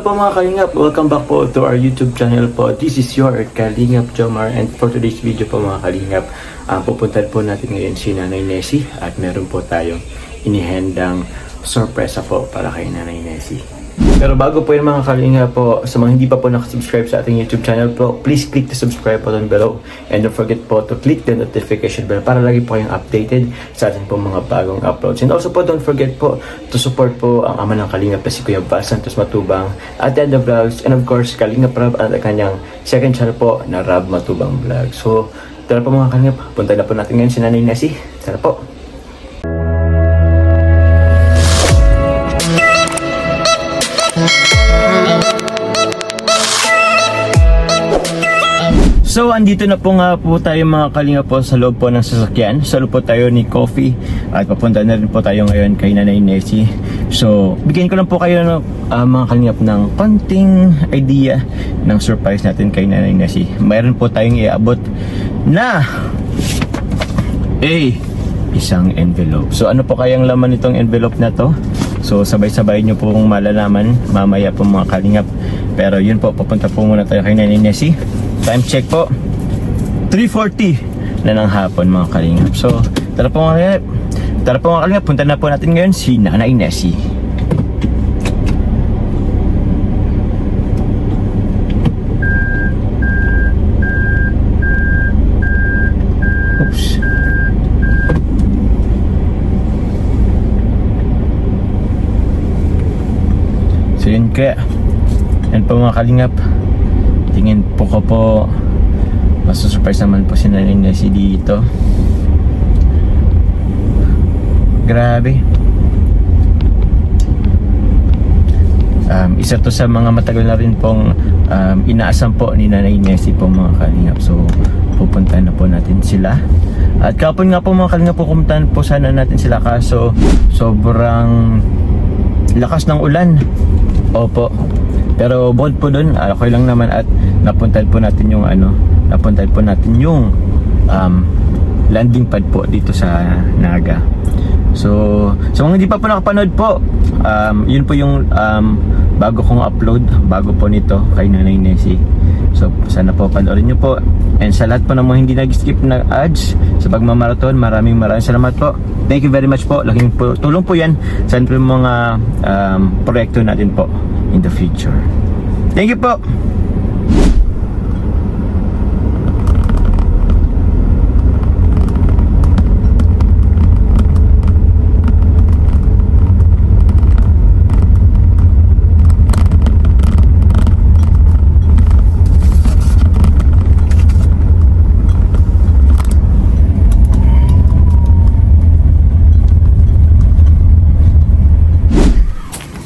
po mga Kalingap, welcome back po to our YouTube channel po. This is your Kalingap Jomar, and for today's video po mga Kalingap, pupuntahan po natin ngayon si Nanay Nessie at meron po tayong inihandang sorpresa po para kay Nanay Nessie. Pero bago po yun mga Kalingap po, sa mga hindi pa po nakasubscribe sa ating YouTube channel po, please click the subscribe button below and don't forget po to click the notification bell para lagi po kayong updated sa ating po mga bagong uploads. And also po, don't forget po to support po ang ama ng Kalingap na si Kuya Bas Santos Matubang at the Vlogs, and of course Kalingap Rab at kanyang second channel po na Rab Matubang Vlog. So tara po mga Kalingap, punta na po natin ngayon si Nanay Nessie. Tara po. So, andito na po nga po tayo mga Kalingap po sa loob po ng sasakyan. Sa loob po tayo ni Coffee at papunta na rin po tayo ngayon kay Nanay Nessie. So, bigyan ko lang po kayo ng mga Kalingap ng konting idea ng surprise natin kay Nanay Nessie. Mayroon po tayong iabot na isang envelope. So, ano po kayang laman nitong envelope na to? So, sabay-sabay nyo po kung malalaman mamaya po mga Kalingap. Pero yun po, papunta po muna tayo kay Nanay Nessie. Time check po 3:40 na ng hapon mga Kalingap. So tara po mga Kalingap, punta na po natin ngayon si Nanay Nessie. Oops. So yun kaya, yan po mga Kalingap, tingin po ko po masusurprise naman po si Nanay Nessie dito. Grabe. Isa to sa mga matagal na rin pong inaasam po ni Nanay Nessie po mga Kalingap. So pupuntahan na po natin sila. At kapon nga po mga Kalingap, pupuntahan po sana natin sila kaso sobrang lakas ng ulan. Opo. Pero bukod po doon, okay lang naman at napuntahan po natin yung landing pad po dito sa Naga. So, sa mga hindi pa po nakapanood po, yun po yung bago kong upload, bago po nito kay Nanay Nessie. So, sana po panoorin nyo po. And sa lahat po ng mga hindi nag-skip na ads sa pagmamarathon, maraming salamat po. Thank you very much po. Laking po, tulong po yan sa mga proyekto natin po in the future. Thank you po.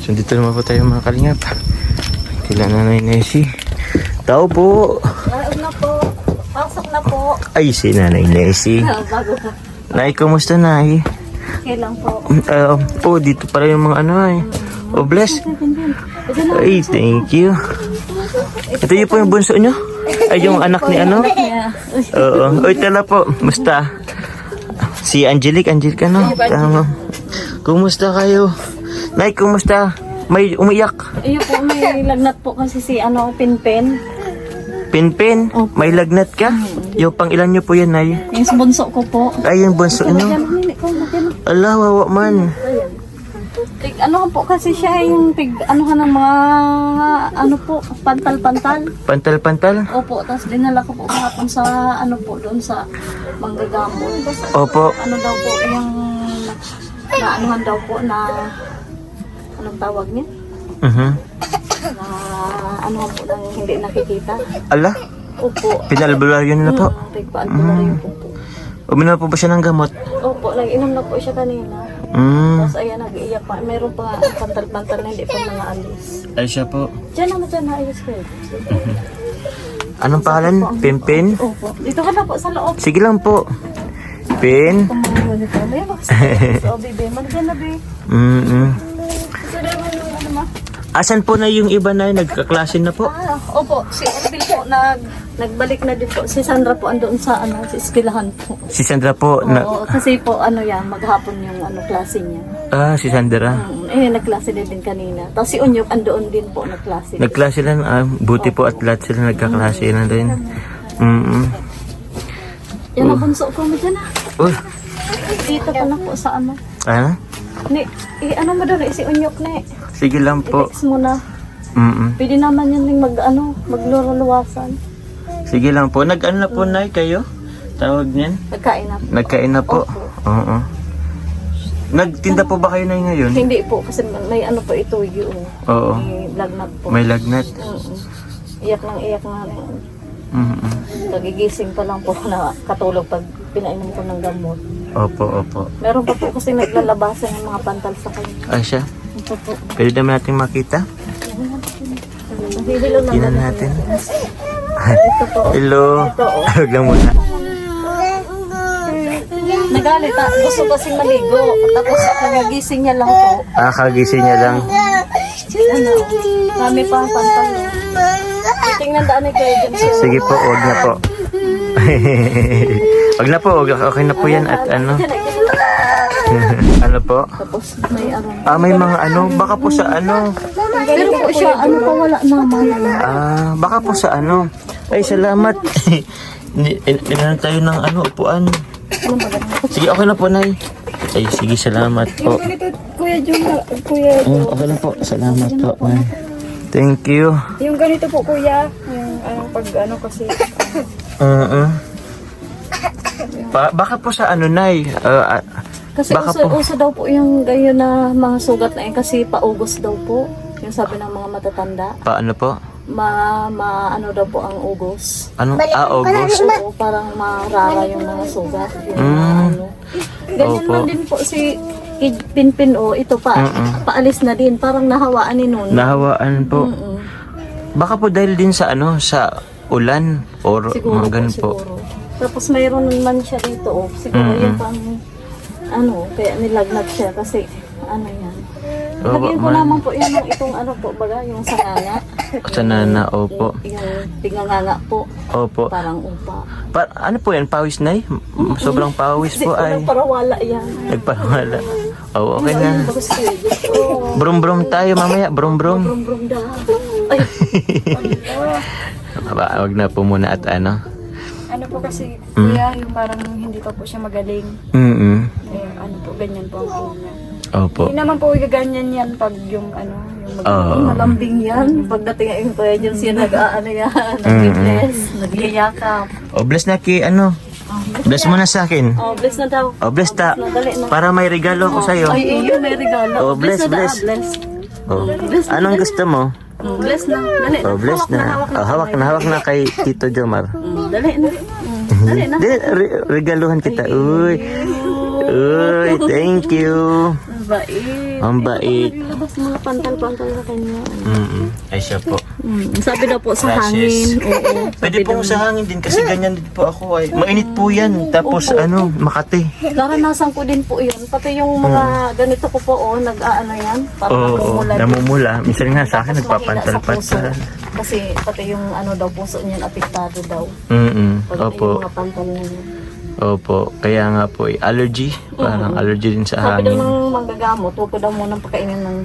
So dito naman po tayo mga Kalingap. Kila Nanay Nessie. Tao po. Laog na po. Pasok na po. Ay, si Nanay Nessie. Bago ka. Nay, kumusta Nay? Okay lang po. Dito pala yung mga ano ay. Oh, bless. Ay, thank you. Ito yung po yung bunso nyo? Ay, yung anak ni ano? Oo. Oy, tala po. Musta? Si Angelica no? Tama. Kumusta kayo? Nay, kumusta? May umiyak. Iyo po, may lagnat po kasi si Pinpen. Pinpin? Opo. May lagnat ka? Yung pang ilan nyo po yan, Nay? Yung bunso ko po. Ay, yung bunso nyo? Ala, wawa man. Po kasi siya yung ng mga pantal-pantal. Pantal-pantal? Opo, tapos dinala ko po kahapon sa doon sa manggagamot. Opo. Daw po yung daw po na anong tawag niya? Na po nang hindi nakikita. Ala? Opo. Pinalbularyo na po? Pinalbularyo po. Uminom po ba siya ng gamot? Opo, nag-inom na po siya kanina. Tapos ayan, nag-iiyak pa. Mayroon pa pantal-pantal na hindi pa naalis. Ay, siya po. Diyan naayos ko. Anong pangalan? Pinpin? Opo. Dito ka na po sa loob. Sige lang po. Pin? So, bebe, maganda na, be. So, naman yung ma. Asan po na yung iba na nagkaklase na po? Opo, si Erbil po nagbalik na din po. Si Sandra po andoon sa sa eskwelahan po. Si Sandra po. Oo, kasi po maghapon yung klase niya. Si Sandra. Nagklase din kanina. Tapos si Unyok andoon din po nagklase. Nagklase lang. Buti po at lahat sila nagkaklase na din. Yan ang bunso ko mo dyan Uy. Dito pa na po sa ano. Ano? Ano mo doon si Unyok na Sige lang po. I-text mo na. Pwede naman yan yung magluluwasan. Sige lang po. Nag-ano na po na kayo? Tawag niyan? Nagkain na po. Nagkain na po? Oo. Nagtinda po ba kayo na ngayon? Hindi po, kasi may po ito yung Oo. may lagnat po. May lagnat? Iyak na. Nagigising pa lang po na katulog pag pinainom ko ng gamot. Opo. Meron pa po kasi naglalabasan ng mga pantal sa kanya. Ay siya? Ito po. Pwede naman natin makita? Nahihilo na Tingnan natin. Ito po. Hello. Ito oh. Huwag lang muna. Nagalit gusto kasing maligo. Tapos nagising niya lang po. Kagising niya lang. Kami pa ang pantal. Tingnan daan ni Kuya James. Sige po, huwag na po. Wag na po, okay na po yan at ano. Ano po? Tapos may May mga ano, baka po sa ano. Pero po siya, pa wala naman. Baka po sa ano. Ay, salamat. Inan tayo ng ano, upuan. Sige, okay na po, Nay. Ay, sige, salamat po. Kuya Jun, Kuya. Okay na po, salamat po, Nay. Thank you. Yung ganito po, Kuya. Yung pag kasi. Baka po sa ano, Nay. Kasi uso daw po yung gayon na mga sugat na yun kasi paugos daw po. Yung sabi ng mga matatanda. Paano po? Ano daw po ang ugos. Ano? August? Oo, parang marara yung mga sugat. Yung Ganyan Opo. man din po si Pinpin ito paalis na din. Parang nahawaan ni Nun. Nahawaan po. Baka po dahil din sa ano, sa ulan or Siguro mga ganun po. siguro. Tapos mayroon man siya dito. Siguro yun pang kaya nilagnat siya kasi yan. Lagyan ko naman po yun itong po baga, yung sanganga. Sa nana, opo. Yung tinganganga po. Opo. Parang upa. Ano po yan? Pawis, Nay? Sobrang pawis Kasi po ay. nagparawala yan. Nagparawala. Oo, okay na. Tapos oh, Brum-brum tayo mamaya. Brum-brum. brum daw. Ay, Wag na po muna at ano. Ano po kasi, kuya, yung parang hindi pa po siya magaling. Ganyan po ang po niya. Opo. Hindi naman po gaganyan yan pag yung malambing yan. Pagdating yung Kuya Jun siya nag-bless, nagyayakap. Bless na ki ano. Bless mo na sa akin. Bless na daw. Bless ta. Dali na. Para may regalo ko sa'yo. Ay, iyo, may regalo. Bless. Bless. Anong gusto mo? Bless na. Dali na. Bless na. Hawak na kay Tito Jomar. Dali na. Dali na. Regaluhan kita. Uy, thank you. Bait. Ang bait. Tapos mga pantal-pantal na kanya. Ay siya po. Sabi daw po sa Gracias. hangin. Oo. Pwede pong sa hangin din kasi ganyan din po ako ay. Mainit po yan. Tapos Makati. Naranasan ko din po yun. Pati yung mga ganito ko po, yan. Parang namumula. Namumula. Minsan nga sa akin Tapos mahina sa nagpapantal-pantal. puso. Kasi pati yung daw puso niyan apektado daw. Pag Opo. yung mga pantal na yun. Opo. Kaya nga po allergy. Parang allergy din sa Sabi daw hangin. ng manggagamot, huwag ko daw munang pakainin ng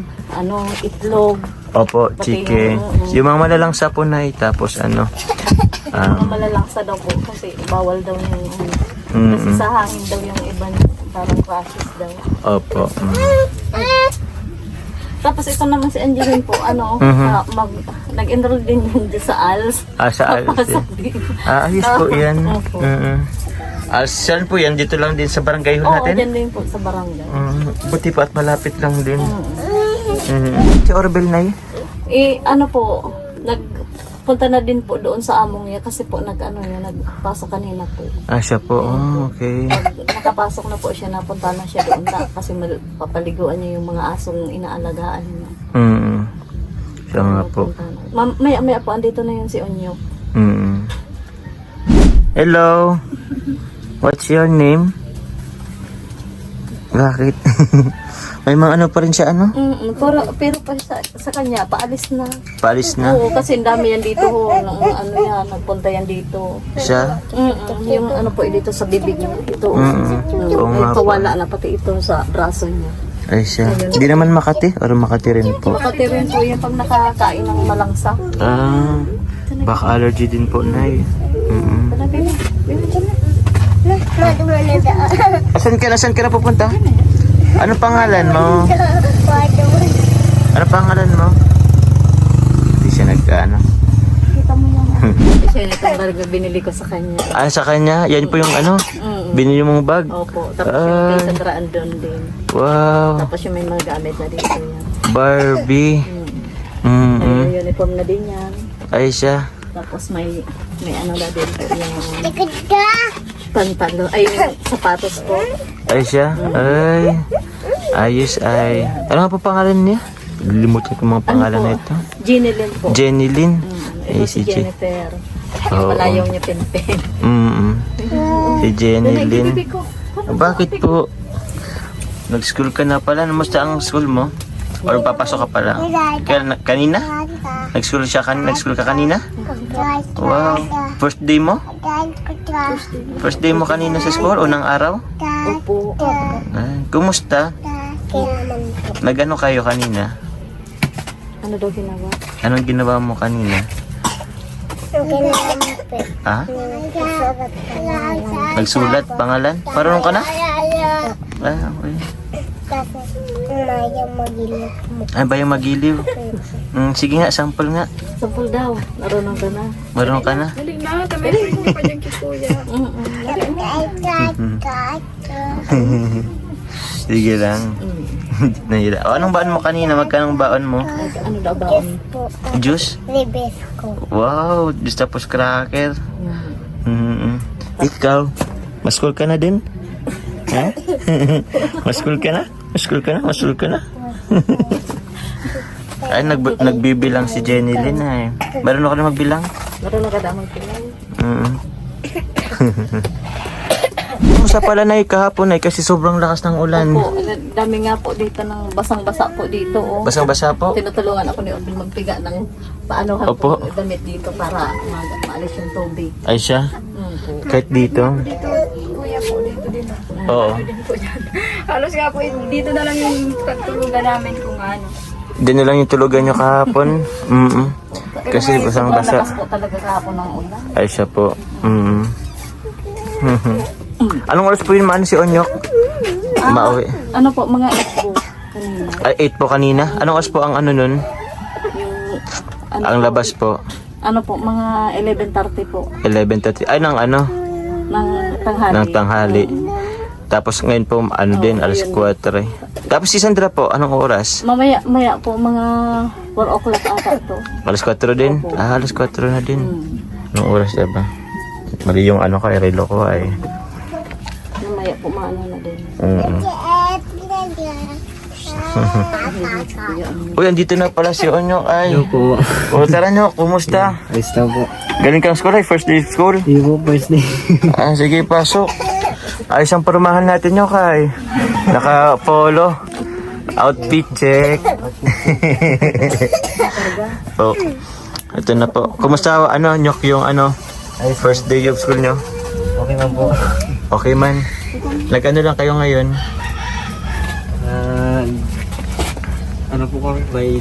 itlog. Opo, Pati chicken. Yung mga malalang sapon na tapos Mga malalangsa daw po kasi bawal daw yung kasi sa hangin daw yung iba parang crashes daw. Opo. Tapos ito naman si Angeline po, nag-enroll din yun sa ALS. Sa ALS. Papasok din. Ayos po yan. Opo. Saan po yan? Dito lang din sa barangay Oo, natin? dyan din po sa barangay. Buti pa at malapit lang din. Si Orbel na nagpunta na din po doon sa among niya kasi po nagpasok kanina po. Siya po. Okay. Pag nakapasok na po siya, napunta na siya doon kasi papaliguan niya yung mga asong inaalagaan niya. Siya nga po. Maya po, andito na yun si Onyo. Hello. What's your name? Bakit? May mga ano pa rin siya, ano? Pero pa sa kanya, paalis na. Paalis na. Oo, kasi ang dami yan dito ho. Ano yan, nagpunta yan dito. Siya? Yung ano po, dito sa bibig niya. Ito. Oo nga po. Kawala na pati ito sa braso niya. Ay siya. Di naman Makati? Or Makati rin po? Makati rin po yan pag nakakain ng malangsa. Ah, baka allergy din po, Nay. Saan ka na pupunta? Ano pangalan mo? Ano pangalan mo? Hindi siya ano. Kita mo yan. Siya yung itong bag na binili ko sa kanya. Ah, sa kanya? Yan po yung ano? Binili mong bag? Opo. Tapos yung kay Sandraan doon din. Wow. Tapos yung may mga gamit na dito yan. Barbie. May uniform na din yan. Ay siya. Tapos may ano na din po yung pantalo. Ay, yung sapatos ko. Ay siya. Ay. Ayos ay. Ano nga po pangalan niya? Lilimutan ko mga pangalan na ito. Jenny Lynn po. Jenny Lynn. Ito Ay, si si Jennifer. Oo. Palayaw niya pinpen. Si Jenny Lynn. Bakit po? Nag-school ka na pala. Namusta ang school mo? Or papasok ka pala? Kanina? Nag-school ka kanina? Wow. First day mo? First day mo kanina sa school? Unang araw? Opo. Ay, kumusta? Nag-ano kayo kanina? Ano daw ginawa? Anong ginawa mo kanina? Ha? Nagsulat pangalan? Marunong ka na? Ah, okay. Ay, ba yung magiliw? Sige nga, sample nga. Sampol daw. Narunong ka na. Marunong ka na? Dali na, tamay mo pa dyan kay kuya. Sige lang. Nahira. O, anong baon mo kanina? Magkanong baon mo? Ano daw baon? Juice? Wow, juice tapos cracker. Ikaw, maskul ka na din? Ha? Maskul ka na? Maskul ka na? Maskul ka na? Ay, nagbibilang si Jenny Lynn ay. Marunong ka na magbilang? Marunong ka daw magpilay. Kumusta pala na kahapon ay kasi sobrang lakas ng ulan. Opo, dami nga po dito ng basang-basa po dito. Oh. Basang-basa po? Tinutulungan ako ni Odin magpiga ng paano Opo. po damit dito para maalis yung tubig. Ay siya? Po. Kahit dito? Kuya po, dito din. Oo. Din po dyan. Halos nga po, dito na lang yung pagtulugan namin kung ano. Hindi na lang yung tulugan nyo kahapon. Kasi basang-basa. Lakas po talaga kahapon ng ulan. Ay siya po. Anong oras po yun maano si Onyok? Mauwi. Ano po, mga 8 po kanina. Ay, 8 po kanina. Anong oras po ang ano nun? Yung, ano Ang po, labas po. Ano po, mga 11:30 po 11:30. Ay, ng ano? ng tanghali. Ng tanghali. Tapos ngayon po, ano din, alas 4. Tapos si Sandra po, anong oras? Maya po, mga 4 o'clock ata to. Alas 4 din? Ah, alas 4 na din. Anong oras diba? Mali yung ano ko, relo ko ay. Mamaya po, maano na din. Uy, andito na pala si Onyok ay. po. O, tara nyo, kumusta? Ayos na po. Galing kang school ay, first day of school? Hindi po, first day. Ah, sige, pasok. Ayos ang parumahan natin nyo kay. Naka-polo. Outfit check. Oh, ito na po. Kumusta, Nyok, yung first day of school nyo? Okay man po. Okay man. Nag-ano lang kayo ngayon? Ano po kami? By...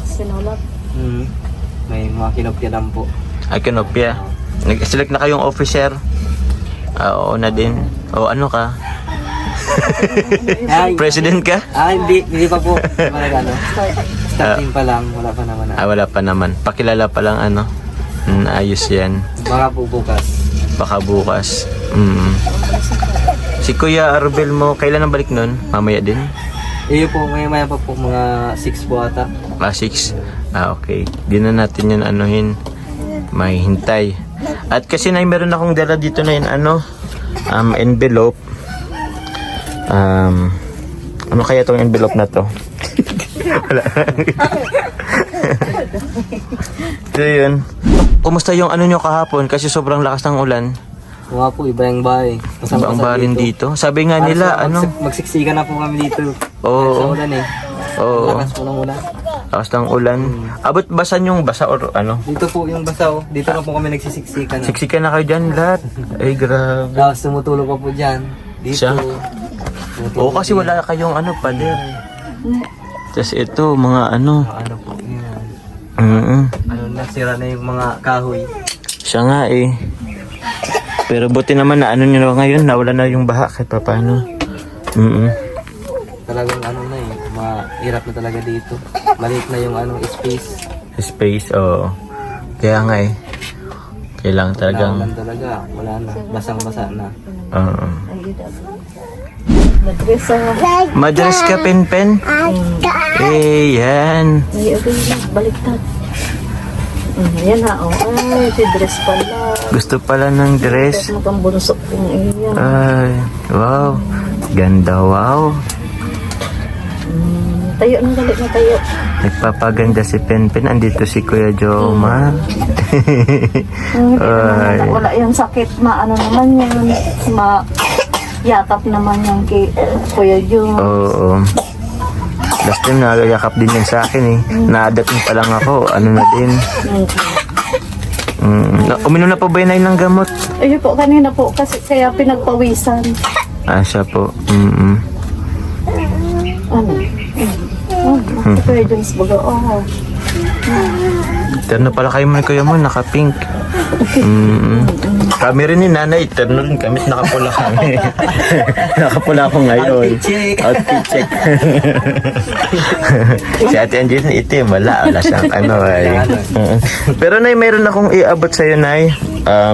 Sinulat. May mga kinopya lang po. Ay, kinopya. Nag-select na kayong officer? Oo na din. O, ano ka? Ay, President ka? hindi pa po. Ano? Starting pa lang, wala pa naman. Ah, wala pa naman. Pakilala pa lang ayos yan. Baka po bukas. Baka bukas. Si Kuya Arbel mo, kailan ang balik nun? Mamaya din? Iyo po, maya pa po, mga 6 po ata. 6? Ah, okay. Di na natin yan anuhin. May hintay. At kasi meron akong dala dito na yun, envelope. Ano kaya tong envelope na to? Wala. So yun. Kumusta yung nyo kahapon? Kasi sobrang lakas ng ulan. Mga po, iba yung bahay. Ang barin dito. Sabi nga nila, ano? Magsiksikan na po kami dito. Sa Oo. ulan eh. Oo. Lakas po ng ulan. Tapos ng ulan. Abot basan yung basa or ano? Dito po yung basaw. Dito na po kami nagsisiksikan. Siksikan na kayo dyan lahat. Ay, grabe. Tapos tumutulog pa po dyan. Dito. Siya? Tumutulog Oo, kasi wala kayong ano, pader. Tapos ito, mga ano. Ano po, yun. Ano, nasira na yung mga kahoy. Siya nga eh. Pero buti naman na ano nyo na ngayon, nawala na yung baha kahit pa paano. Talagang ano na eh, mahirap na talaga dito. Maliit na yung ano, space. Space, oo. Kaya nga eh. Kailangan talagang... Naulan talaga, wala na. Basang-basa na. Oo. Madres Madres ka, Pen-Pen? Eh, yan. Ay, baliktad. Yan na, oh. Ay, si dress pala. Gusto pala ng dress. Mukhang bunusok kong iyan. Ay, wow. Ganda, wow. Tayo, nang galit na tayo. Nagpapaganda si Pen-Pen. Andito si Kuya Joma. Ay. Wala yung sakit. Maano naman yan. Yakap naman yung kay Kuya Jun. Oo. Last time nagayakap din yan sa akin eh. Naadating pa lang ako. Ano na din. Uminom na po ba yun ay ng gamot? Ayun po, kanina po. Kasi kaya pinagpawisan. Ah, siya po. Ano? Kuya Jun, baga. Oh. Terno pala kayo mo Kuya mo. Naka-pink. Kami rin ni nanay, terno rin kami, nakapula kami. Nakapula ako ngayon. Outfit check. Si Ate Angeline itim, wala siyang ano ay. Pero nay, mayroon akong iabot sa'yo nay.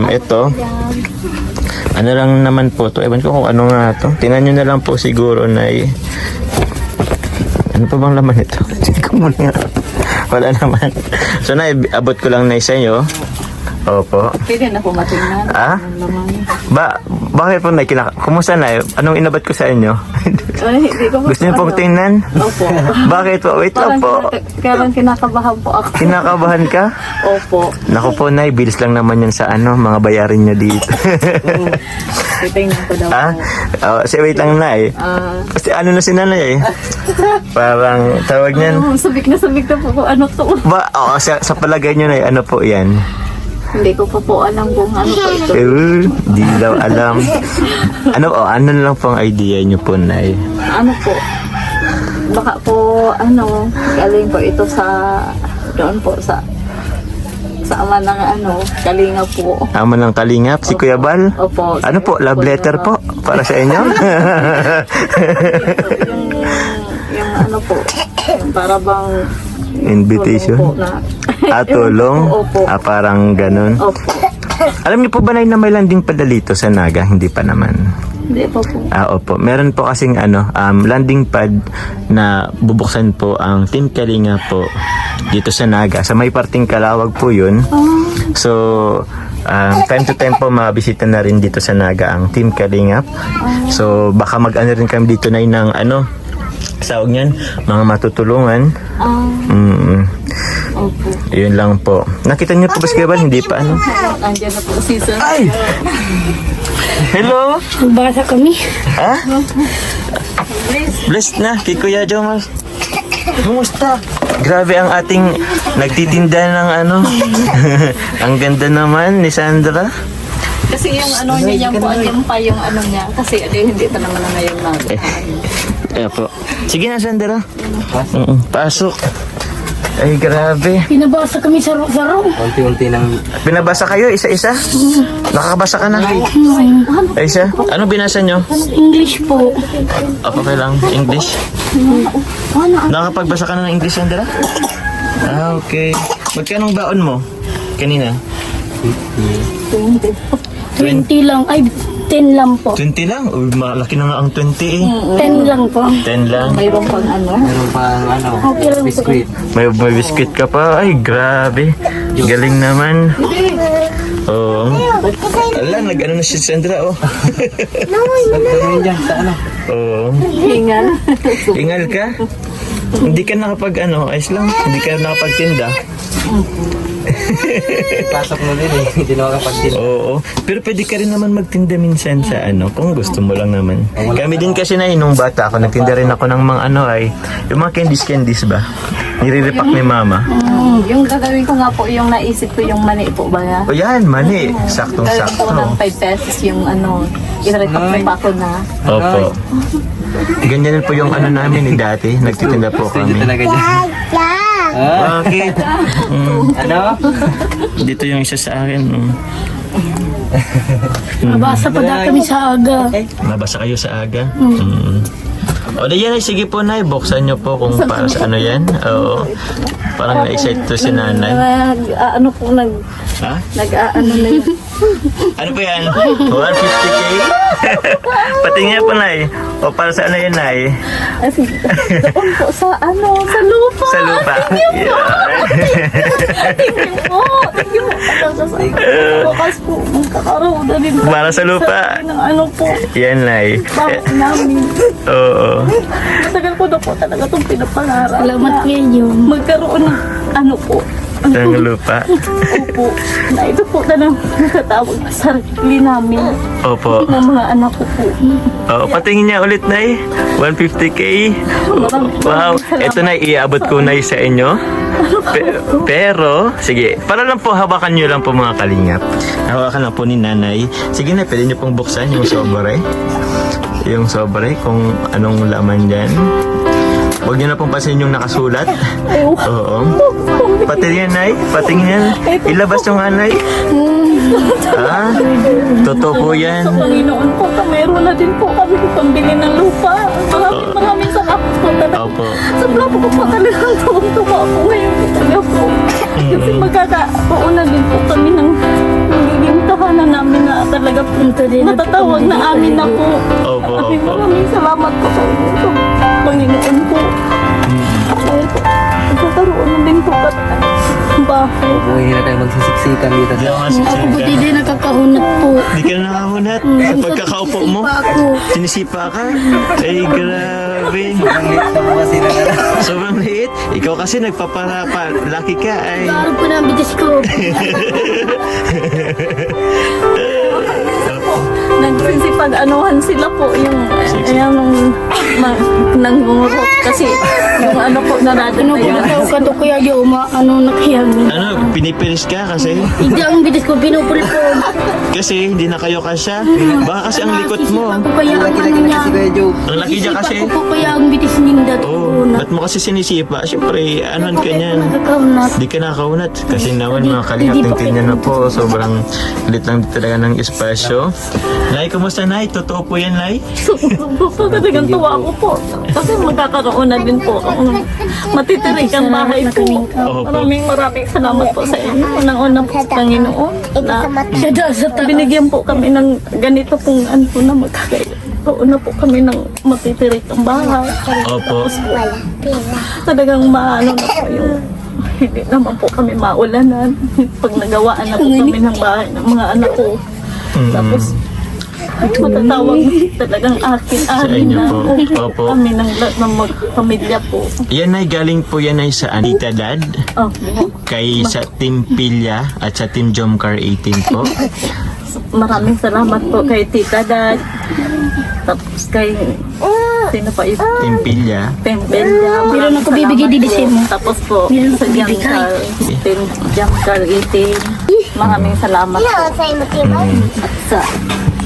Ito. Ano lang naman po to, ewan ko kung ano nga to. Tingnan nyo na lang po siguro nay. Ano pa bang laman ito? Check ko muna. Wala naman. So nay, abot ko lang nay sa inyo. Opo. Pwede na po matingnan. Ah? Naman. Bakit po na kumusta na? Anong inabat ko sa inyo? Ay, hindi ko Gusto niyo pong tingnan? Opo. Bakit po? Wait lang po. Kailan kinakabahan po ako. Kinakabahan ka? Opo. Naku po, Nay, bilis lang naman yan sa ano, mga bayarin niya dito. Titingnan ko daw Ah? po. Wait lang, Nay. Kasi ano na si nanay eh. Parang tawag niyan. Sabik na po kung ano to. Sa palagay niyo, Nay, ano po yan? Hindi ko pa po alam kung ano po ito. Di daw alam. Ano na lang pong idea niyo po, Nay? Ano po? Baka po, ano, galing po ito sa, doon po sa ama ng ano, Kalinga po. Ama ng Kalingap, si Kuya Bal? Opo. Ano po, love letter po? Para sa inyo? yung ano po, yung para bang Invitation? tulong po na. Tulong? Opo. Parang ganun. Opo. Alam niyo po ba na may landing pala dito sa Naga? Hindi pa naman. Hindi pa po. Opo. Meron po kasing landing pad na bubuksan po ang Team Kalinga po dito sa Naga. Sa may parting Kalawag po yun. So, time to time po mabisita na rin dito sa Naga ang Team Kalingap. So, baka mag-ano rin kami dito na ng sawag niyan, mga matutulungan. Opo. Yun lang po. Nakita niyo po ba si Kuya Bal? Hindi pa ano? Andiyan na po si Sir. Ay! Hello! Basa kami. Ha? Blessed na kay Kuya Jomar. Kumusta? Grabe ang ating nagtitinda ng Ang ganda naman ni Sandra. Kasi yung ano niya po, yung pa yung ano niya. Kasi hindi pa naman na ngayon na. Po. Sige na, Sandra. Pasok. Ay, grabe. Pinabasa kami sa room. Unti-unti nang Binabasa kayo, isa-isa? Nakakabasa ka na? Ay, isa? Ano binasa nyo? English po. Okay lang. English? Nakapagbasa ka na ng English, Sandra? Okay. Magkanong baon mo? Kanina? 20 lang. Ay, 10 lang po. 20 lang? Uy, malaki na nga ang 20 eh. 10 lang po. 10 lang. Mayroon pang ano. meron pang biskuit. May biscuit ka pa. Ay, grabe. Galing naman. Oo. Ala, nag-ano na si Sandra, oh. Gagawin dyan sa Oo. Hingal. Ingal ka? Hindi ka nakapag ayos lang. Hindi ka nakapagtinda. Pasok mo din eh. Hindi na makapagtinda. Oo. Pero pwede ka rin naman magtinda minsan sa ano, kung gusto mo lang naman. Kami din kasi na nung bata ako, nagtinda rin ako ng mga ano ay, yung mga candies ba? Nire-repack ni mama. Yung gagawin ko nga po, yung naisip ko yung mani po ba nga? O yan, mani. Gagawin Saktong-sakto. ko ng 5 pesos yung ano, i-repack ko na. Opo. Ganyan po yung ano namin ni dati. Nagtitinda po Hindi kami. talaga dyan. Bakit? Ano? Dito yung isa sa akin. Mabasa pa dati kami sa aga. Nabasa kayo sa aga? O di yan ay sige po Nay, buksan nyo po kung para sa ano yan. Oo. Parang na-excite to si nanay. Ano po, Ha? nag-ano na yun. Ano po yan? 150k? Pati nga po Nay. O para sa ano yan Nay? Kasi doon po sa ano, sa lupa. Sa lupa. Thank you po. Bukas po, magkakaroon na din po. Para sa lupa. Ng ano po, Yan Nay. bakit namin. Oo. Matagal ko na po talaga itong pinapangarap. Salamat na kayo. magkaroon ng ano po. Ang lupa. Opo. Na ito po na lang nakatawag na sarili namin. Opo. Ng mga anak ko po. Oo, patingin niya ulit Nay. 150k. Wow. Ito na iabot ko Nay sa inyo. Pero, sige, para lang po hawakan nyo lang po mga kalingap. Hawakan lang po ni nanay. Sige na, pwede nyo pong buksan yung sobre. Yung sobre, kung anong laman dyan. Huwag nyo na pong pasin yung nakasulat. Oo. Patingin Nay, patingin yan. Ilabas yung anay. Ha? Totoo po yan. Sa Panginoon po, meron na din po kami pambili ng lupa. Maraming salamat po talaga. Opo. Sobra po po talagang tuwang-tuwa po ngayon po talaga po. Kasi magkakaroon na din po kami ng magiging tahanan namin na talaga po matatawag na amin na po. Opo, Maraming salamat po sa inyo, sa Panginoon po. Dahil po, magkakaroon na din po ang bahay. Opo, hindi na tayo magsisiksikan dito. Hindi ako Ako buti din nakakahunat po. Hindi ka na nakahunat. Sa pagkakaupo mo, Pa ako. sinisipa ka. Ay, grabe. Ang liit na po kasi na Sobrang liit. Ikaw kasi nagpaparapa. Laki ka ay. Araw po na ang bitis ko. Nagsisipag-anuhan sila po yung ayan nangungurot kasi yung ano po naradon Ano na po yun. na daw kato kuya yo ano nakihangin. Ano, pinipilis ka kasi? Hindi ang bitis ko pinupulpon. Kasi hindi na kayo kasya. Baka kasi ang likot mo. Ako kaya ang ano laki-laki na niya. kasi Kuya Joe. Ang laki niya kasi. Ako po kaya ang bitis ninda. Oh, ba't mo kasi sinisipa? Siyempre, anon ka niyan. Nakakahunat. Di ka nakaunat. Kasi naman mga kalingap, tingnan na po. Sobrang lit lang talaga ng espasyo. Nay, kumusta Nay? Totoo po yan Nay? So talagang tuwa ko po kasi magkakaroon na din po ako ng matitirikan bahay po. Maraming salamat po sa inyo. Unang-una po sa Panginoon na binigyan po kami ng ganito pong ano po na magkakaroon na po kami ng matitirikang bahay. Opo. Talagang maano na po yung hindi naman po kami maulanan pag nagawaan na po kami ng bahay ng mga anak ko. Tapos matatawag talagang akin inyo na po. Opo. kami ng lahat ng pamilya po. Yan ay galing po yan ay sa Anita Dad. Oh, Kay sa Team Pilya at sa Team Jomcar 18 po. maraming salamat po kay Tita Dad. Tapos kay sino pa iba? Team Pilya. Pembelya. Meron ako bibigay di December. Tapos po Meron sa ako bibigay. Jamkar, Team Jamkar 18. Maraming salamat po. At sa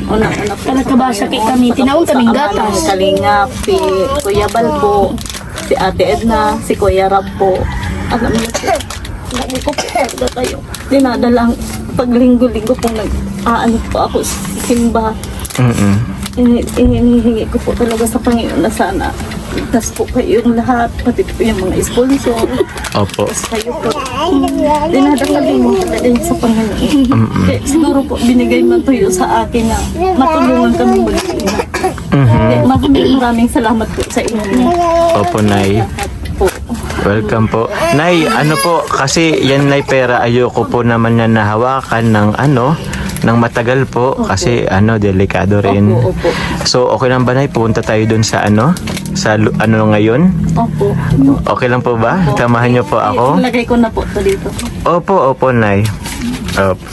unang-una po. Nagkabasa kay kami. Tinawag kaming gatas. Si Kalingap, si Kuya Bal po, si Ate Edna, si Kuya Rab po. Alam niyo po, lagi ko po talaga kayo. Dinadalang pag linggo-linggo po nag-aano po ako sa simba. Hinihingi ko po talaga sa Panginoon na sana ligtas po kayong lahat, pati po yung mga sponsor. Opo. Tapos kayo po, dinadalang mo talaga yun sa Panginoon. Kaya siguro po binigay man to yun sa akin na matulungan kami mag-ina. Maraming salamat po sa inyo. Opo, Nay. Po. Welcome po. Nay, ano po, kasi yan Nay pera, ayoko po naman na nahawakan ng ano, ng matagal po kasi delikado rin. Opo. So okay lang ba, Nay? Pupunta tayo dun sa ngayon? Opo. Okay lang po ba? Samahan niyo po ako? Lagay ko na po ito dito. Opo, Nay. Opo.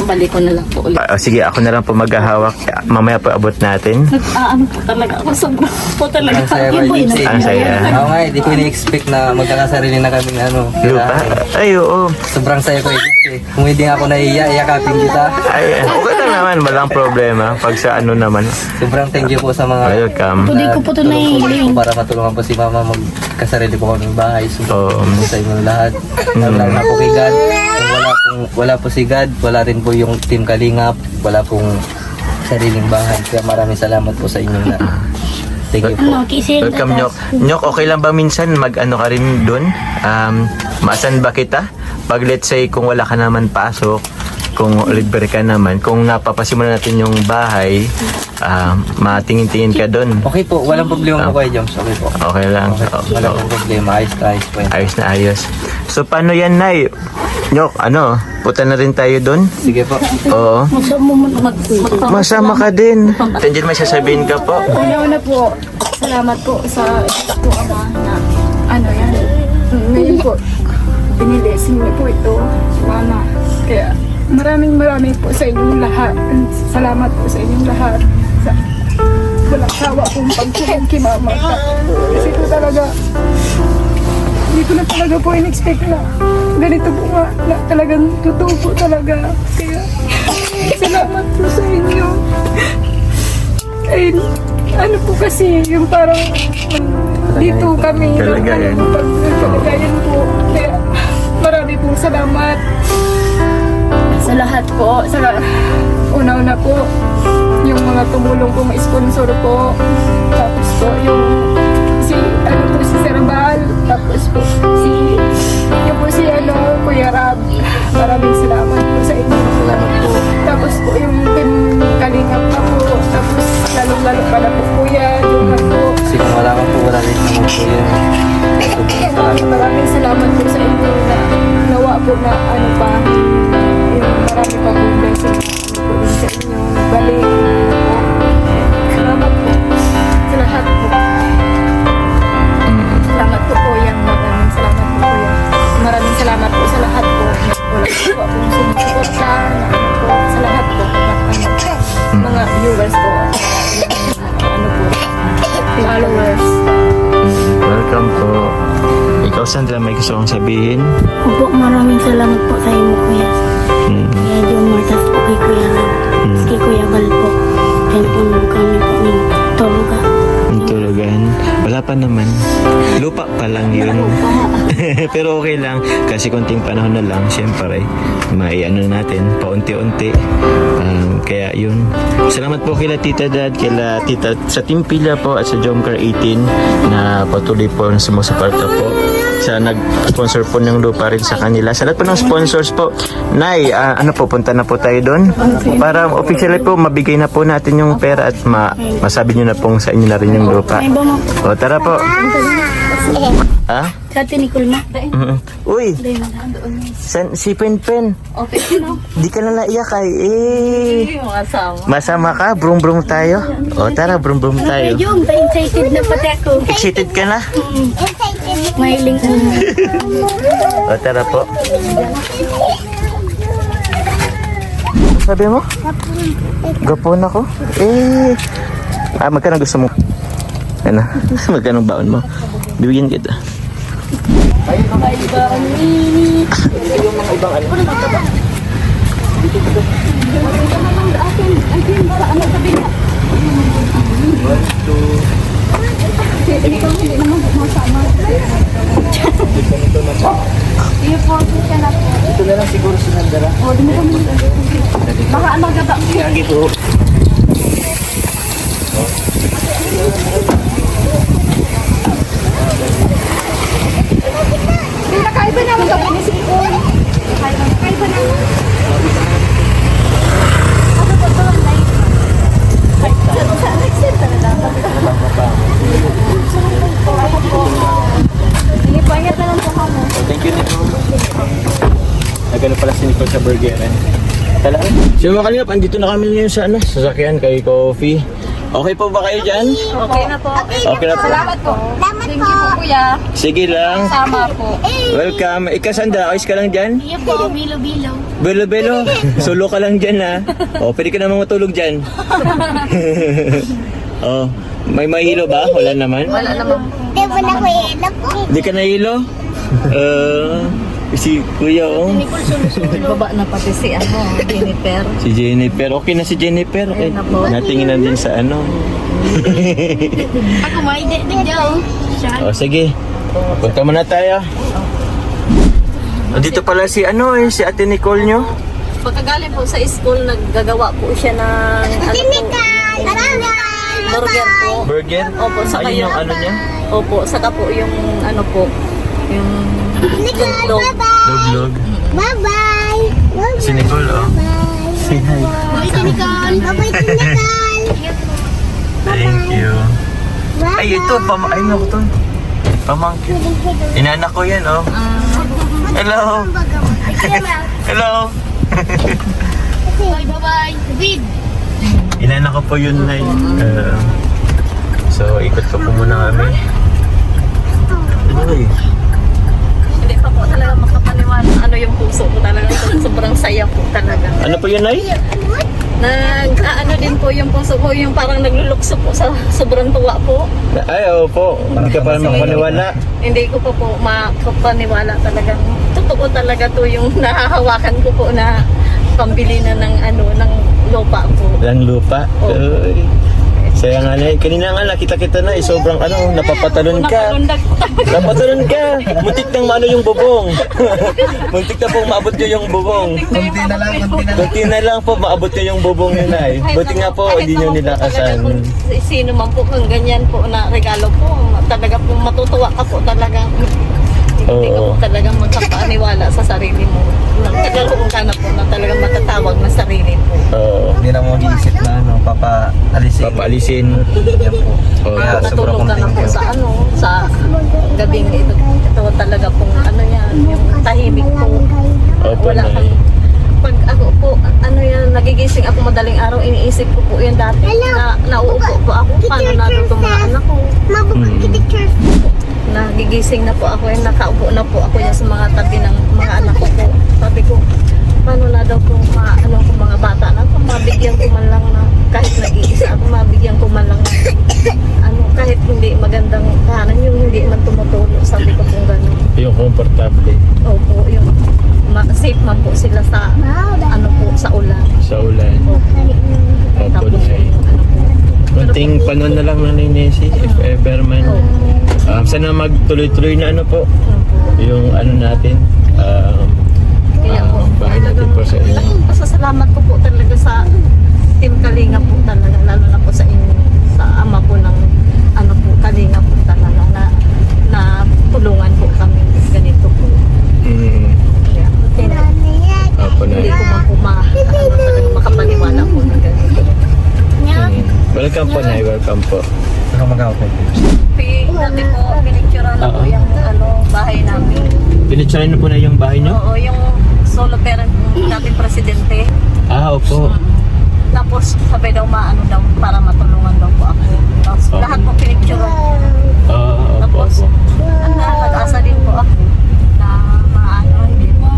Balik ko na lang po ulit. Sige, ako na lang po maghahawak. Mamaya po abot natin. Ano po talaga ako. Sobrang po talaga. Ang saya ba yun? Ang saya. Oo nga, hindi ko ini-expect na magkakasarili na kami Lupa? Ay, oo. Sobrang saya ko Kung hindi nga ako nahiya, iyakapin kita. Ay, okay lang naman. Walang problema. Pag sa naman. Sobrang thank you po sa mga Welcome. Hindi ko po ito nailing. para matulungan po si Mama magkasarili po kami ng bahay. Oo. Po sa inyong lahat. Lalo na po kay God. Kung wala po si God, wala rin po yung Team Kalingap, wala pong sariling bahay. Kaya maraming salamat po sa inyong lahat. Thank you po. Kisin. Welcome, Nyok. Nyok, okay lang ba minsan ka rin dun? Maasan ba kita? Pag let's say, kung wala ka naman pasok, kung libre ka naman, kung napapasimulan natin yung bahay, matingin-tingin ka dun. Okay po, walang problema po kayo, Joms. Okay po. Okay lang. Wala pong problema. Ayos po yan. Ayos na ayos. So, paano yan, Nay? Nyok, punta na rin tayo dun? Sige po. Oo. Masama ka din. Tandiyan may sasabihin ka po. Una po, salamat po sa po Ama na yan. Ngayon po, binilesin niyo po ito, Mama. Kaya maraming po sa inyong lahat. Salamat po sa inyong lahat. Sa walang sawa kong pagtulong kay Mama. Kasi ito talaga, hindi ko na talaga po in-expect na ganito po nga, na talagang totoo po talaga. Kaya salamat po sa inyo. Ay, ano po kasi, yung parang dito kami. Kalagayan. Kalagayan po. Kaya marami pong salamat sa lahat po. Una-una po, yung mga tumulong po, mga sponsor po. Tapos po, yung si Sir Bal. Tapos po, si Kuya Rab. Maraming salamat po sa inyo. Salamat po. Tapos po, yung Team Kalingap pa po. Tapos, lalong-lalo pa na po Kuya. Yung po. Kasi kung wala ka po, wala rin naman po yun. Maraming salamat po sa inyo na nawa po na yung marami pa po blessing po rin sa inyo. Balik po. Salamat po sa lahat po. Salamat po po yan. Maraming salamat po po yan. Maraming salamat po sa lahat po. Wala po akong sumusuporta. Sa lahat po. Mga viewers po. Followers. Welcome po. Ikaw, Sandra, may gusto kong sabihin? Opo, maraming salamat po sa inyo, Kuya. Kaya John Martas po kay Kuya Ram. Kay Kuya Bal po. Kaya po kami po ng tulugan. Ang tulugan. Wala pa naman. Lupa pa lang yun. Pero okay lang. Kasi konting panahon na lang. Siyempre, maiano natin. Paunti-unti. Kaya yun. Salamat po kila Tita Dad, kila Tita sa Team Pila po at sa Jomcar 18 na patuloy po na sumusuporta po sa nag-sponsor po ng lupa rin sa kanila. Sa lahat po ng sponsors po. Nay, pupunta na po tayo doon para officially po mabigay na po natin yung pera at masabi nyo na pong sa inyo na rin yung lupa. Ay ba mo? O, tara po. Ha? Sa atin ni Kulma. Uy, si Pen. Okay, Di ka na naiyak ay. Yung asama. Masama ka? Brum-brum tayo? O, tara, brum-brum Ay, tayo. Jom, excited na pati ako. Excited ka na? Mahiling ko. O, tara po. Sabi mo? Gapon ako? Magkano gusto mo? Ano? Magkano baon mo? Bibigyan kita. Ito na lang siguro si Nandara. Baka ano ka ba? Lagi po. Kaiba naman ka ba ni Sipon? Kaiba naman. Inipangat na lang po kamo. Thank you, Nicole. Nagano pala si Nicole sa burger. Tala. So mga kalingap, andito na kami ngayon sa sasakyan kay Coffee. Okay po ba kayo dyan? Okay na po. Okay na po. Salamat po. Thank you po, kuya. Sige lang. Tama po. Welcome. Ikasanda, ayos ka lang dyan? Iyo po, bilo-bilo. Belo-belo. Solo ka lang dyan ha. O, pwede ka namang matulog dyan. Oh, may mahilo ba? Wala naman? Wala naman. Di ba na kuya na po? Hindi ka nahilo? Si Kuya oh. Baba na pati si Jennifer. Si Jennifer. Okay na si Jennifer. Okay. Natingin na din sa ano. Ako may daw. O sige. Punta muna tayo. Dito pala si si Ate Nicole nyo. Pagkagaling po sa school, naggagawa po siya ng burger po. Burger? Opo, saka Ayun yung yung ano niya? Opo, saka po yung yung dog. Doglog. Bye-bye. Si Nicole oh. Say hi. Bye, Nicole. Bye-bye, Nicole. Thank you. Ay, ito. Ay, naku to. Pamangkin. Inanak ko yan oh. Hello. Hello. Bye-bye. Vid. Inanak ko po yun na so, ikot ko po muna kami. Uy. Hindi pa po talaga makapaniwala ano yung puso ko talaga. Sobrang saya po talaga. Ano po yun, Nay? Ano din po yung puso ko, yung parang naglulukso po sa sobrang tuwa po. Ay, po. Hindi ka pa makapaniwala. Hindi ko pa po makapaniwala talagang. Totoo talaga to yung nahahawakan ko po na pambili na ng lupa po. Lang lupa. Oo. Uy. Saya nga na, kanina nga nakita kita na, sobrang napapatalon ka. Nakalundag po talaga. Napatalon ka. Muntik nang maano yung bubong. Muntik na pong maabot nyo yung bubong. Kunti na lang po, maabot nyo yung bubong nyo na eh. Buti nga po, hindi nyo nilakasan. Sino man po kung ganyan po na regalo po, talaga po matutuwa ka po talaga. Hindi ka po Oo. talagang magkapaniwala sa sarili mo. Nagkakaroon ka na po na talagang matatawag na sarili mo. Oo. Hindi na mo mag-iisip na papaalisin. Papaalisin. Yan po. Oo. Kaya sobrang Natulog ka na po thank you. sa gabing ito. Ito talaga pong yan, yung tahimik po. Opo, Wala Nay. kang pag ako po, nagigising ako madaling araw, iniisip ko po yun dati na nauupo po ako, paano natutumaan ako. Nagigising na po ako, nakaupo na po ako yan sa mga tabi ng mga anak ko po. Sabi ko, paano na daw kung mga bata na kung mabigyan ko man lang na kahit nag-iisa ako, mabigyan ko man lang na kahit hindi magandang tahanan, yung hindi man tumutulong, sabi ko kung gano'n. Yung komportable Opo, yung safe man po sila sa sa ulan. sa ulan. Opo, Tapos Nay. yung po. Kunting panon na lang na Nessie, if ever man. Sana magtuloy-tuloy na po, Opo. yung natin, Kaya po, bahay natin po sa inyo. pasasalamat ko po talaga sa Team Kalinga po talaga, lalo na po sa inyo, sa ama po ng Kalinga po talaga na tulungan po kami ganito po. Kaya, Opo, Nay. hindi ko man po talagang makapaniwala po na ganito. Welcome po, Nay. Welcome po. Ano mag-out Dati po, pinicturean na po Oo. yung bahay namin. Pinitsahin na po na yung bahay nyo? Oo, yung solo parent ng dating presidente. Opo. Tapos sabi daw daw para matulungan daw po ako. Tapos Okay. lahat po pinicture. Opo, Tapos opo. nag-asa din po ako na hindi po.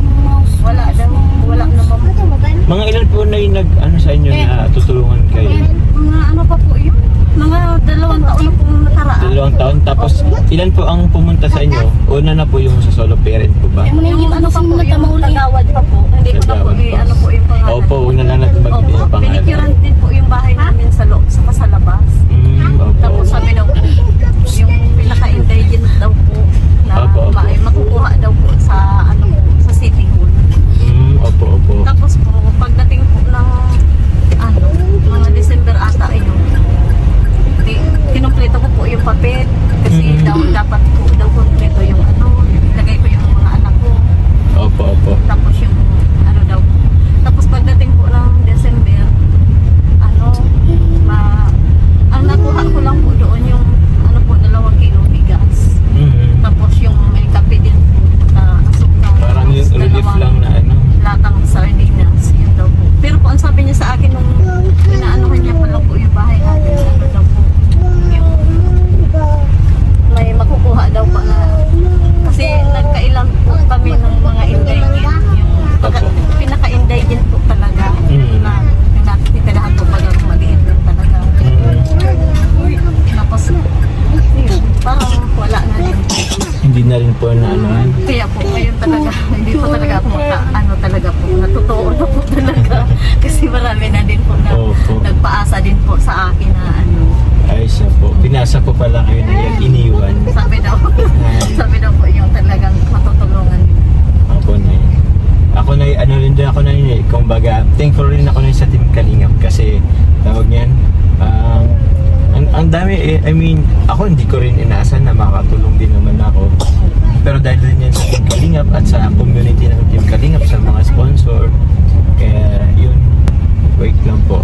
Wala naman. Mga ilan po na yung sa inyo na tutulungan kayo? Mga pa po yun? Mga 2 taon na pong nakaraan. 2 taon. Tapos ilan po ang pumunta sa inyo? Una na po yung sa solo parent po ba? Yung pa po, yung nagawad pa po. Hindi ko na po Nagawad pa. po yung pangalan. Opo, huwag na lang natin magbigay ng pangalan. Pinicturean din po yung bahay namin sa loob, saka sa labas. Opo. Tapos sabi daw po, yung pinaka-intelligent daw po na Opo, opo. makukuha daw po sa sa City Hall. Opo, opo. Tapos po, pagdating po ng mga December ata yun, kinumpleto ko po yung papel kasi dapat po kumpleto yung ilagay ko yung mga anak ko. Opo, opo. Tapos yung daw. Tapos pagdating po ng December, ang nakuha ko lang po doon yung 2 kilo bigas. Tapos yung may kape din po na ako na yun eh. Kumbaga, thankful rin ako na yun sa Team Kalingap kasi tawag niyan, ang dami eh, I mean, ako hindi ko rin inaasahan na makakatulong din naman ako. Pero dahil din yan sa Team Kalingap at sa community ng Team Kalingap, sa mga sponsor, kaya yun, wait lang po.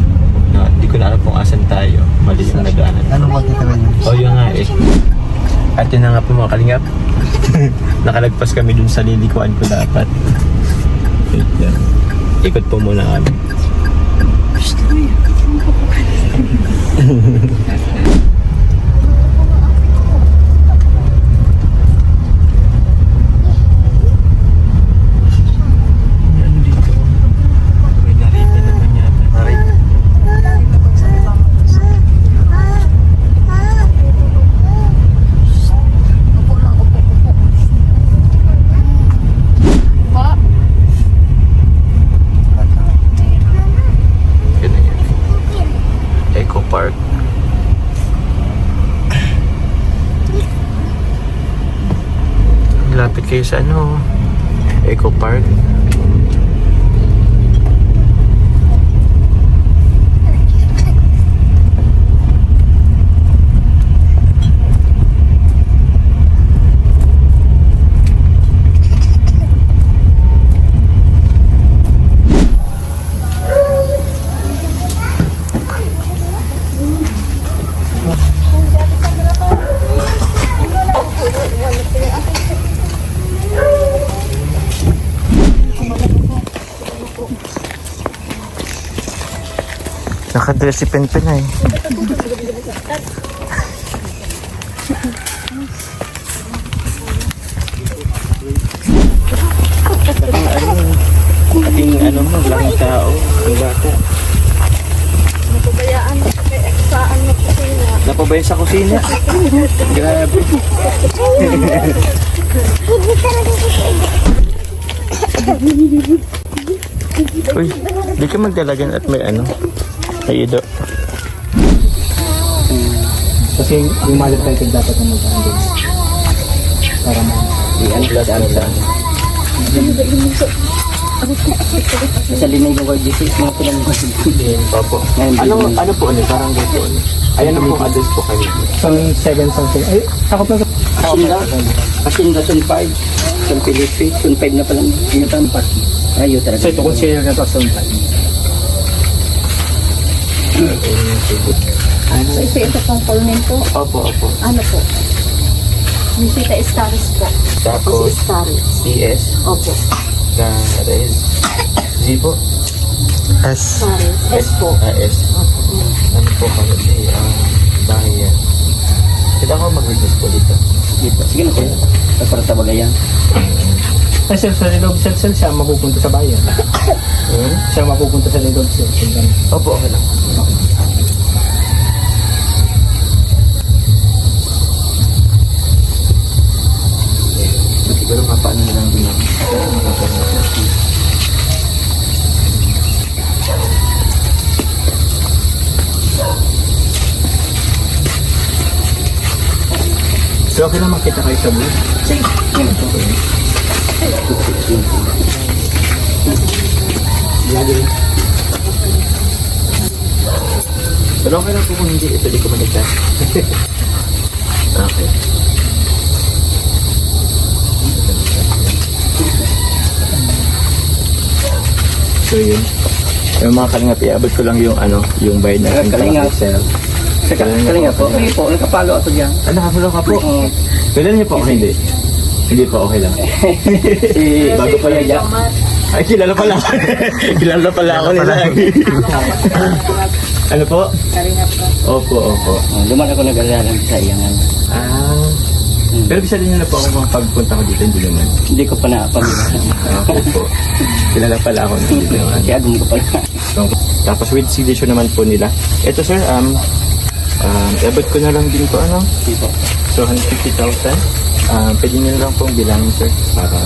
Na, hindi ko na alam kung asan tayo. Mali yung nagaanan. Ano ba kita niyo? O yun nga eh. At yun na nga po mga Kalingap. Nakalagpas kami dun sa lilikuan ko dapat. Wait lang. Ikot po muna kami. Ano dito? May narita naman yata. Narita. Ganun yan. Eco Park. Lapit kayo sa ano, Eco Park. Nakadress si Penpen ay. Ating ano mo, laking tao. Ang bata. Napabayaan sa ano kusina. Napabayaan sa kusina. Grabe. Uy, di ka magdalagan at may ano. Ay, Ido. Kasi yung malit tayo dapat na magkaandun. Para i-unplug ano lang. Sa linay yung word this is mga pilang Opo. Ano po ano? Parang dito ano? Ayan na po address po kayo. Son 7 something. Ay, sakop na. Kasinda, Son 5, Son Philippe, Son 5 na pala. Inatampak. Ayaw talaga. So ito consider na to Son 5. So, ito pong Colmen po. Opo. Ano po? Nisita Estaris po. Tapos, Estaris. CS. Opo. Gares. Z po. S. Estaris. S po. S. Ano po kami ang bahay yan? Kita ako mag-witness po dito. Sige na sir. Para tabagayan. Kasi sa Lilog Cell siya mapupunta sa bayan. Siya mapupunta sa Lilog Cell. Opo, okay lang. Siguro mapaano na lang din yan. So, okay lang makita kayo sa booth. Pero okay lang po kung hindi. Ito di ko maligtas. Okay. So yun. Yung mga kalingap, iabot ko lang yung ano, yung bayad natin. Kalingap. Sir. Kalinga po. Kayo po. Nakapalo ako dyan. Ah, nakapalo ka po? Kailan niyo po? Hindi. Hindi po, okay lang. Bago pa lang dyan. Ay, kilala pala ako. Kilala pala ako nila. Ano po? Opo. Luman ako nag-alalan sa iyang ano. Ah. Pero bisa din na po ako kung pagpunta ko dito, hindi naman. Hindi ko pa napamilya. Okay po. Kilala pala ako dito naman. Kaya agum ko pala. Tapos with signature naman po nila. Ito sir, abot ko na lang din po ano. Dito. So 150,000. Pwede nyo lang pong bilangin sir. Para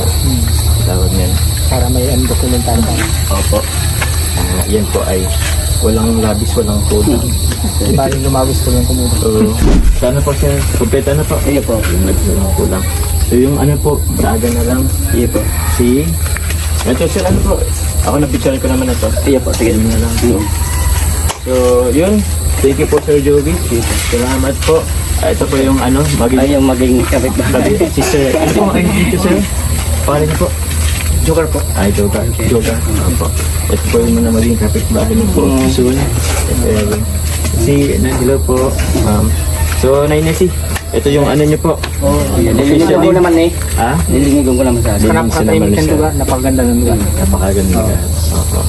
tawag niyan. Para may dokumentan tayo. Opo. Yan po ay walang labis, walang kulang. Bali lumabos ko yung kumuha. So, sana po sir, kumpeta na po. Iyo po. Yung labis, walang kulang. So yung ano po, braga na lang. Iyo po. Si Ito sir, ano po? Ako na-picture ko naman na to. Iya po, sige. Yun na lang. So, yun. Thank you po, Sir Joby. Salamat po. Ito po yung ano, Ay, yung maging kapitbahay. si Sir. Ito po kayo dito, Sir. Pangalan niyo po? Joker po. Ay, Joker. Joker. Opo. Ito po yung mga maging kapitbahay niyo po. Soon. Si Nandilo po. So, Nay Nessie, ito yung ano niyo po. Nilinigan ko naman eh. Ha? Nilinigan ko naman sa akin. Napakatahimik ng lugar. Napakaganda ng lugar. Napakaganda. Opo.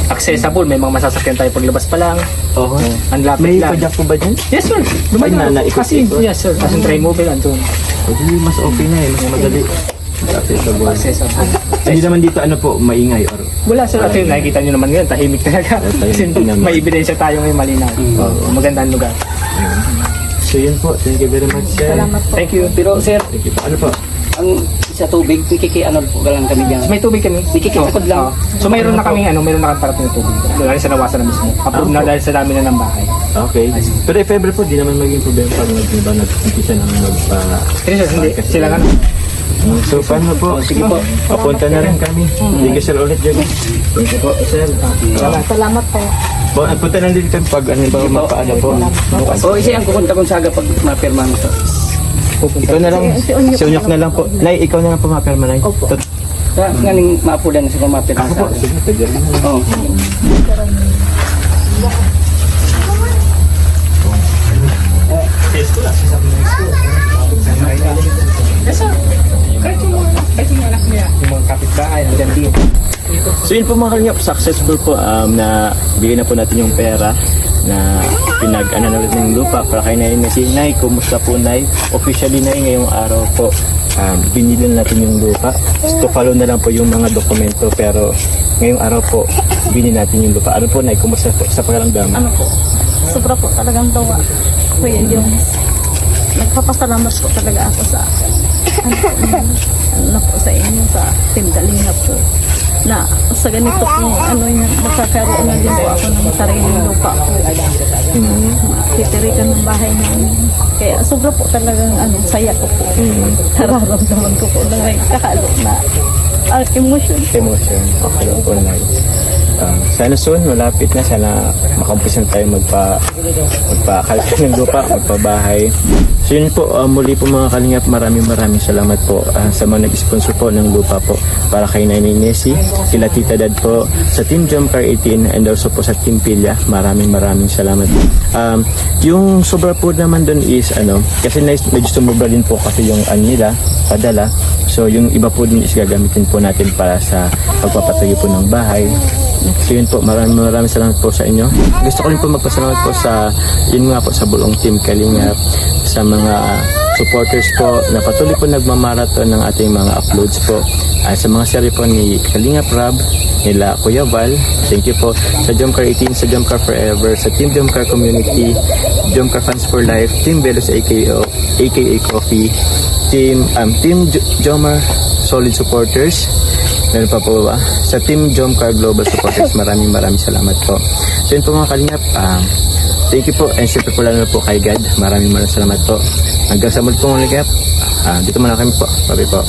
Accessible, may mga masasakyan tayo paglabas pa lang. Oo. Ang lapit May lang. padyak po ba dyan? Yes sir, Ay, dumadaan na, ako. Kasi, ikot-ikot. yes sir, kasi try mobile andun. O di, mas okay na eh. Mas madali. Accessible. Accessible. Hindi naman dito ano po, maingay or Wala sir, at yun, nakikita nyo naman ngayon, tahimik talaga. Kasi naman. may ebidensya tayo ngayon malinaw. Magandang lugar. So yun po, thank you very much sir. Thank you. Pero sir, Thank you po. Ano po? Ang sa tubig, ano po lang kami dyan. may tubig kami. Kikikipod lang. So mayroon na kaming mayroon na kami parating ng tubig. Dahil sa nawasan na mismo. Approve na dahil sa dami na ng bahay. Okay. Pero if ever po, di naman maging problema pag nag-umpisa ng magpa... Pero sir, hindi. Sila nga. So paano po? Sige po. Papunta na rin kami. Thank you sir ulit, Joby. Thank you po, sir. Salamat po. Punta na din kami pag ano ba mapaano po. So, isa ang kukunta kong saga pag mapirma mo to. Ikaw na lang. Si Unyok na lang po. Nay, ikaw na lang po mapirma, Nay. Opo. Nganing maapulan na sila mapirma Ako po. sa akin. Sige, pwede rin. Oo. Yes sir. Kahit yung anak niya, yung mga kapitbahay, nandiyan din. So yun po mga kalingap, successful po na bigyan na po natin yung pera na pinag-ano na rin ng lupa para kay Nay Nessie. Nay, kumusta po Nay? Officially Nay, ngayong araw po binili na natin yung lupa. To follow na lang po yung mga dokumento pero ngayong araw po binili natin yung lupa. Ano po Nay, kumusta po sa pakiramdam? Ano po, sobra po talagang dawa. Kuya Jones, nagpapasalamat po talaga ako sa ano po sa inyo, sa Team Kalingap po. Na sa ganito po, ano yun, makakaroon na din po ako ng sariling lupa po. Titirikan ng bahay namin. Kaya sobra po talagang saya ko po. Nararamdaman ko po na may kahalo na emotion. Emotion. Okay po Nay. Sana soon, malapit na. Sana makampus na tayo magpakalta ng lupa, magpabahay. So yun po, muli po mga kalingap, maraming salamat po sa mga nag-sponsor po ng lupa po para kay Nanay Nessie, kila Tita Dad po, sa Team Jumcar 18 and also po sa Team Pilya. Maraming salamat. Yung sobra po naman doon is kasi medyo sumobra din po kasi yung nila, padala. So yung iba po din is gagamitin po natin para sa pagpapatayo po ng bahay. So yun po, maraming salamat po sa inyo. Gusto ko rin po magpasalamat po sa yun nga po sa buong Team Kalingap, sa mga supporters po na patuloy po nagmamarathon ng ating mga uploads po. Sa mga seri po ni Kalingap Rab, nila Kuya Val, thank you po. Sa Jumcar 18, sa Jumcar Forever, sa Team Jumcar Community, Jumcar Fans for Life, Team Velos aka Coffee, Team Jomar Solid Supporters, meron pa po ba? Sa Team Jomcar Global Supporters, maraming salamat po. So yun po mga kalingap, thank you po, and syempre po lalo na po kay God, maraming salamat po. Hanggang sa muli pong ulit, dito muna kami po. Bye po.